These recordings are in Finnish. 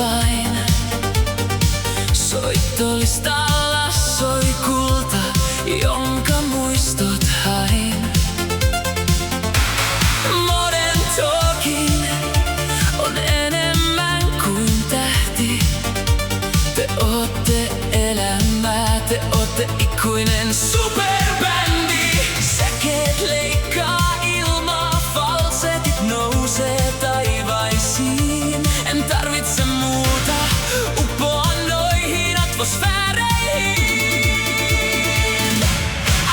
vain. Soittolistalla soi kulta, jonka muistot hain. Modern Talking on enemmän kuin tähti. Te ootte elämää, te ootte ikuinen superbändi. Säkeet leikkaa ilmaa, falsetit nousee taivaisiin. En tarvitse muuta, uppoan noihin atmosfääreihin.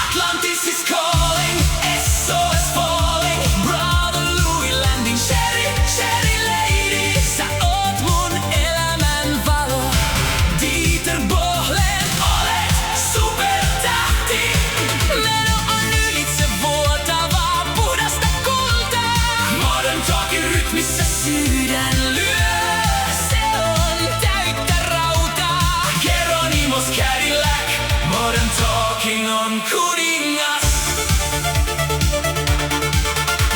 Atlantis is calling, SOS falling. Brother Louis landing, Sherry, Sherry lady. Sä oot mun elämän valo. Dieter Bohlen, olet supertähti. Meno on ylitse vuotavaa, puhdasta kultaa. Modern Talking rytmissä sydän lyö. Se on täyttä rautaa. Geronimos Cadillac, Modern Talking on kuningas.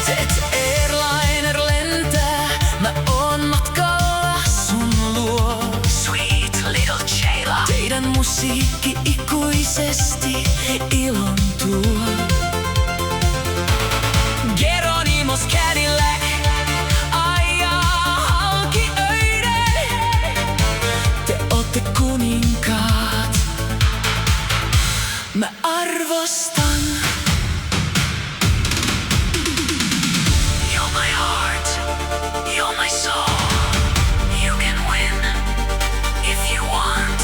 Jet Airliner lentää, mä oon matkalla sun luo. Sweet little Jayla, teidän musiikki ikuisesti ilon tuo. Geronimos Cadillac ajaa halki öiden. Te ootte kuninkaat, mä arvostan. You're my heart, you're my soul. You can win if you want,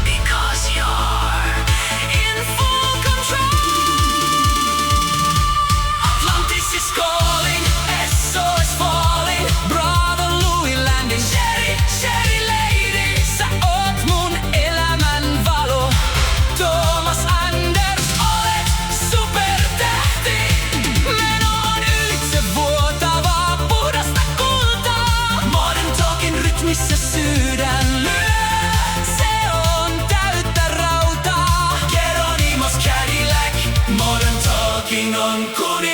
because you're in full control. Atlantis is calling, SOS falling. Brother Louis landing, Sherry, Sherry lady. Sä oot mun elämän valo. Thomas Anders, olet supertähti. Meno on ylitse vuotavaa, puhdasta kultaa. Modern Talking rytmissä sydän lyö. Se on täyttä rautaa. Geronimos Cadillac, Modern Talking on kuningas.